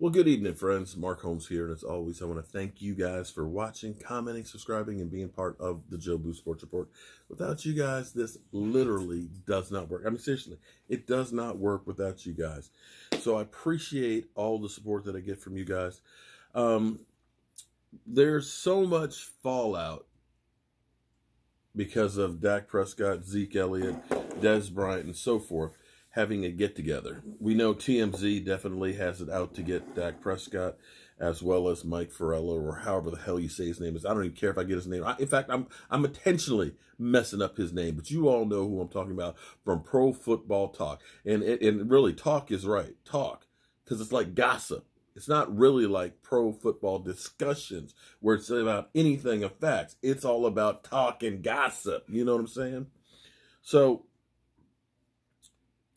Well, good evening, friends. Mark Holmes here, and as always, I want to thank you guys for watching, commenting, subscribing, and being part of the Joe Boo Sports Report. Without you guys, this literally does not work. I mean, seriously, it does not work without you guys. So I appreciate all the support that I get from you guys. There's so much fallout because of Dak Prescott, Zeke Elliott, Dez Bryant, and so forth having a get-together. We know TMZ definitely has it out to get Dak Prescott, as well as Mike Farella, or however the hell you say his name is. I don't even care if I get his name. In fact, I'm intentionally messing up his name, but you all know who I'm talking about from Pro Football Talk. And really, talk is right. Talk. Because it's like gossip. It's not really like pro football discussions where it's about anything of facts. It's all about talk and gossip. You know what I'm saying? So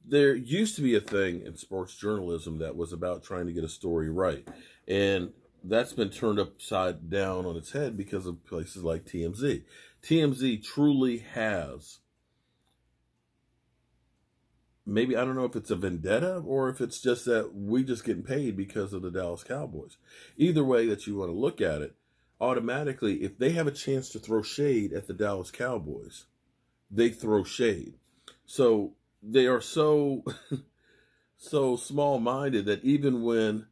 there used to be a thing in sports journalism that was about trying to get a story right. And that's been turned upside down on its head because of places like TMZ. TMZ truly has, maybe, I don't know if it's a vendetta or if it's just that we just getting paid because of the Dallas Cowboys. Either way that you want to look at it, automatically, if they have a chance to throw shade at the Dallas Cowboys, they throw shade. So they are so small-minded that even when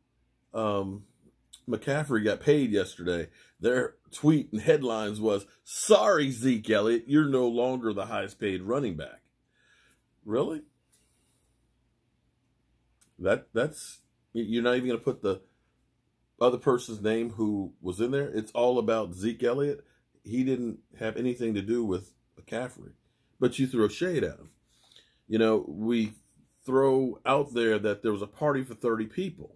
McCaffrey got paid yesterday, their tweet and headlines was, "Sorry, Zeke Elliott, you're no longer the highest-paid running back." Really? That's you're not even going to put the other person's name who was in there? It's all about Zeke Elliott. He didn't have anything to do with McCaffrey, but you throw shade at him. You know, we throw out there that there was a party for 30 people.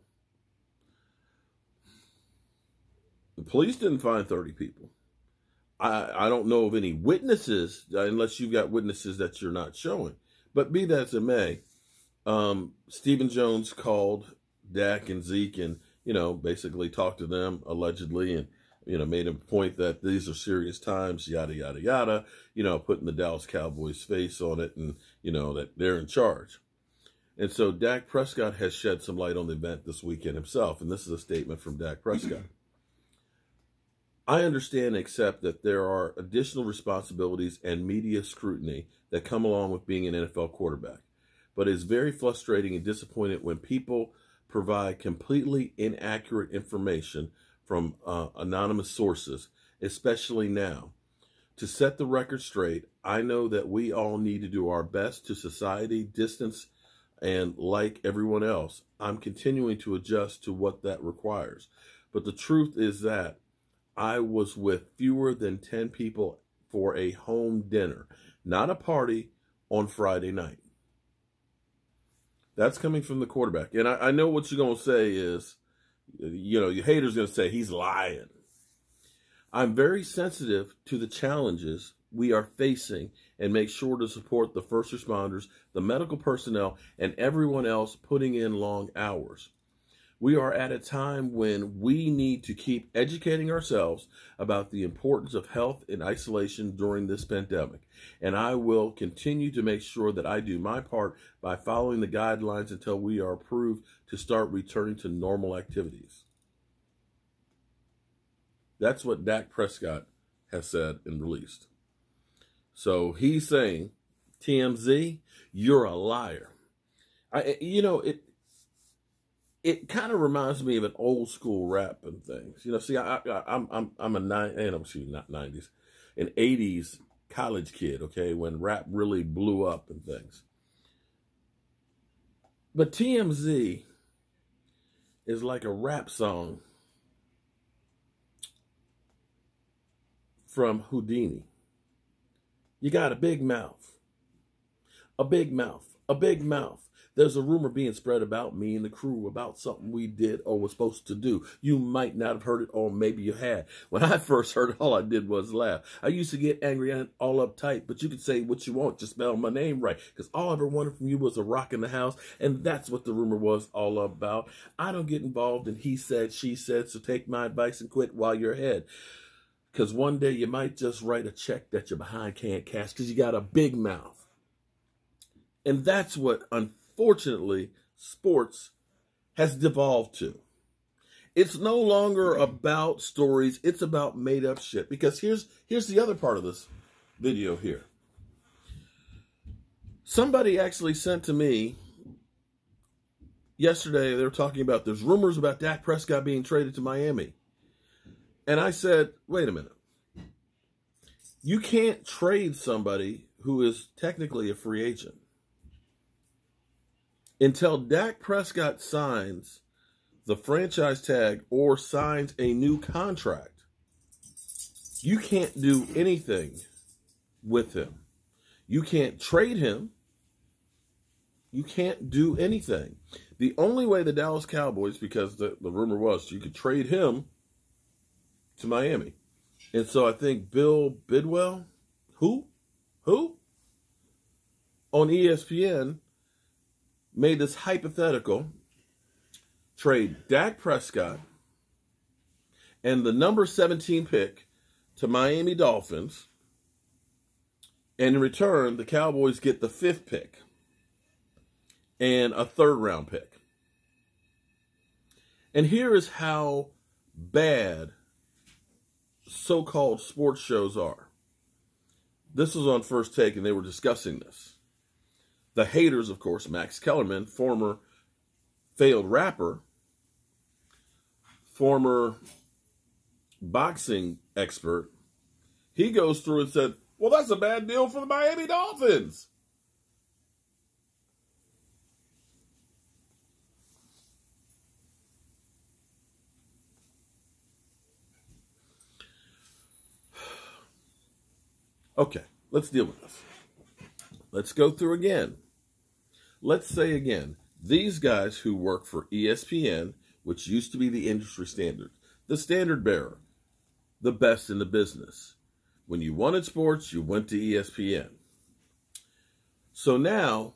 The police didn't find 30 people. I don't know of any witnesses, unless you've got witnesses that you're not showing. But be that as it may, Stephen Jones called Dak and Zeke and, basically talked to them, allegedly, and, made a point that these are serious times, yada, yada, yada, putting the Dallas Cowboys face on it and, that they're in charge. And so Dak Prescott has shed some light on the event this weekend himself, and this is a statement from Dak Prescott. "I understand and accept that there are additional responsibilities and media scrutiny that come along with being an NFL quarterback, but it's very frustrating and disappointing when people provide completely inaccurate information from anonymous sources, especially now. To set the record straight, I know that we all need to do our best to society distance, and like everyone else, I'm continuing to adjust to what that requires. But the truth is that I was with fewer than 10 people for a home dinner, not a party, on Friday night." That's coming from the quarterback. And I know what you're going to say is, your haters going to say he's lying. "I'm very sensitive to the challenges we are facing and make sure to support the first responders, the medical personnel, and everyone else putting in long hours. We are at a time when we need to keep educating ourselves about the importance of health and isolation during this pandemic, and I will continue to make sure that I do my part by following the guidelines until we are approved to start returning to normal activities." That's what Dak Prescott has said and released. So he's saying, TMZ, you're a liar. It kind of reminds me of an old school rap and things. See, I'm not 90s, an 80s college kid, okay, when rap really blew up and things. But TMZ is like a rap song from Houdini. You got a big mouth, a big mouth, a big mouth. There's a rumor being spread about me and the crew about something we did or was supposed to do. You might not have heard it, or maybe you had. When I first heard it, all I did was laugh. I used to get angry and all uptight, but you can say what you want, just spell my name right. Because all I ever wanted from you was a rock in the house, and that's what the rumor was all about. I don't get involved in he said, she said, so take my advice and quit while you're ahead. Because one day you might just write a check that your behind can't cash because you got a big mouth. And that's what, unfortunately, sports has devolved to. It's no longer about stories. It's about made up shit. Because here's the other part of this video here. Somebody actually sent to me yesterday, they were talking about there's rumors about Dak Prescott being traded to Miami. And I said, wait a minute. You can't trade somebody who is technically a free agent. Until Dak Prescott signs the franchise tag or signs a new contract, you can't do anything with him. You can't trade him. You can't do anything. The only way the Dallas Cowboys, because the rumor was you could trade him to Miami. And so I think Bill Bidwell, who? On ESPN made this hypothetical trade Dak Prescott and the number 17 pick to Miami Dolphins. And in return, the Cowboys get the 5th pick and a 3rd round pick. And here is how bad so-called sports shows are. This was on First Take, and they were discussing this. The haters, of course, Max Kellerman, former failed rapper, former boxing expert, he goes through and said, well, that's a bad deal for the Miami Dolphins. Okay, let's deal with this. Let's go through again. Let's say again, these guys who work for ESPN, which used to be the industry standard, the standard bearer, the best in the business. When you wanted sports, you went to ESPN. So now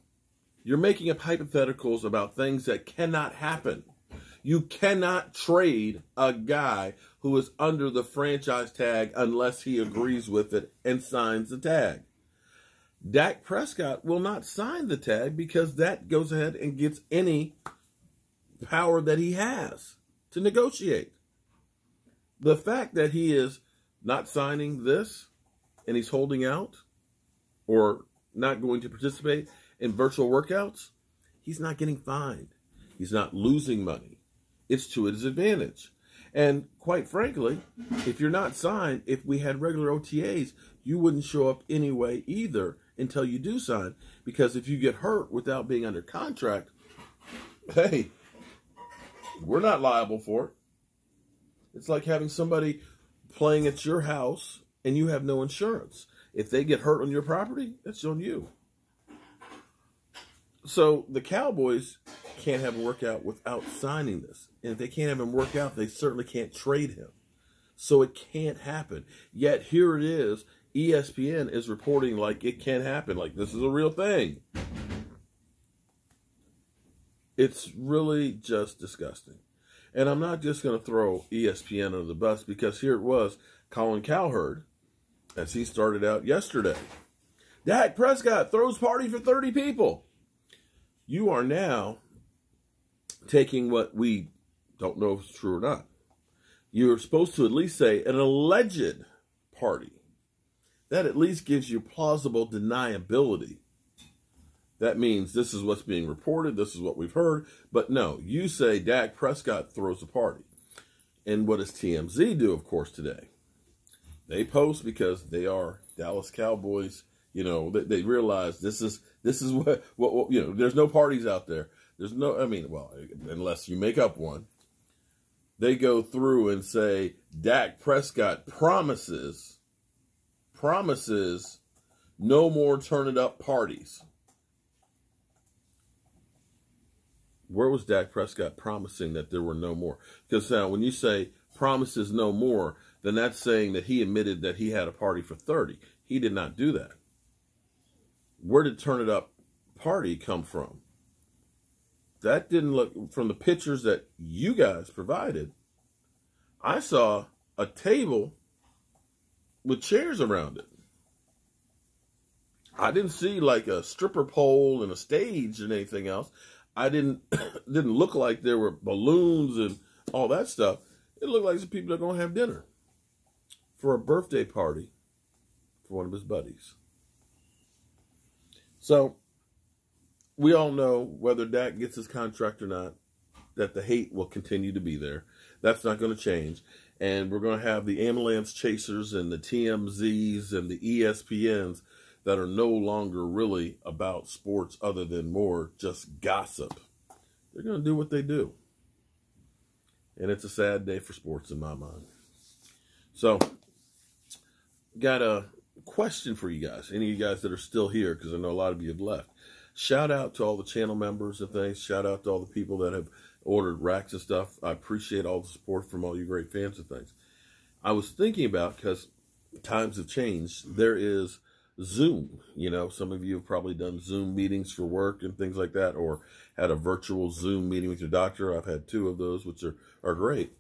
you're making up hypotheticals about things that cannot happen. You cannot trade a guy who is under the franchise tag unless he agrees with it and signs the tag. Dak Prescott will not sign the tag because that goes ahead and gets any power that he has to negotiate. The fact that he is not signing this and he's holding out or not going to participate in virtual workouts, he's not getting fined. He's not losing money. It's to his advantage. And quite frankly, if you're not signed, if we had regular OTAs, you wouldn't show up anyway either until you do sign. Because if you get hurt without being under contract, hey, we're not liable for it. It's like having somebody playing at your house and you have no insurance. If they get hurt on your property, that's on you. So the Cowboys can't have him work out without signing this. And if they can't have him work out, they certainly can't trade him. So it can't happen. Yet here it is. ESPN is reporting like it can happen. Like this is a real thing. It's really just disgusting. And I'm not just going to throw ESPN under the bus because here it was, Colin Cowherd, as he started out yesterday. Dak Prescott throws party for 30 people. You are now taking what we don't know if it's true or not. You're supposed to at least say an alleged party. That at least gives you plausible deniability. That means this is what's being reported, this is what we've heard. But no, you say Dak Prescott throws a party. And what does TMZ do, of course, today? They post because they are Dallas Cowboys. You know, they realize this is what you know, there's no parties out there. There's no, I mean, well, unless you make up one. They go through and say Dak Prescott promises no more turn it up parties. Where was Dak Prescott promising that there were no more? Because now when you say promises no more, then that's saying that he admitted that he had a party for 30. He did not do that. Where did turn it up party come from? That didn't look, from the pictures that you guys provided, I saw a table with chairs around it. I didn't see like a stripper pole and a stage and anything else. I didn't look like there were balloons and all that stuff. It looked like some people are going to have dinner for a birthday party for one of his buddies. So, we all know whether Dak gets his contract or not, that the hate will continue to be there. That's not going to change. And we're going to have the ambulance chasers and the TMZs and the ESPNs that are no longer really about sports other than more just gossip. They're going to do what they do. And it's a sad day for sports in my mind. So, got a question for you guys. Any of you guys that are still here, because I know a lot of you have left. Shout out to all the channel members and things. Shout out to all the people that have ordered racks and stuff. I appreciate all the support from all you great fans and things. I was thinking about, because times have changed, there is Zoom. You know, some of you have probably done Zoom meetings for work and things like that, or had a virtual Zoom meeting with your doctor. I've had 2 of those, which are great.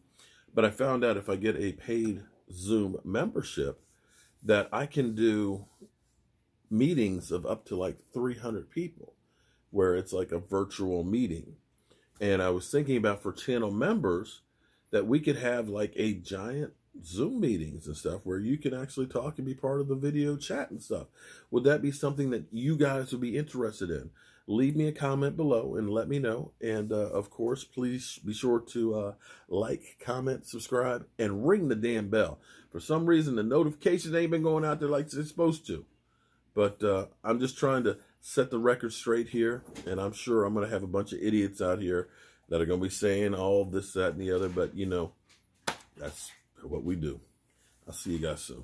But I found out if I get a paid Zoom membership, that I can do meetings of up to like 300 people, where it's like a virtual meeting. And I was thinking about for channel members that we could have like a giant Zoom meetings and stuff where you can actually talk and be part of the video chat and stuff. Would that be something that you guys would be interested in? Leave me a comment below and let me know. And of course, please be sure to like, comment, subscribe, and ring the damn bell. For some reason, the notifications ain't been going out there like it's supposed to. But I'm just trying to set the record straight here. And I'm sure I'm going to have a bunch of idiots out here that are going to be saying all this, that, and the other. But, you know, that's what we do. I'll see you guys soon.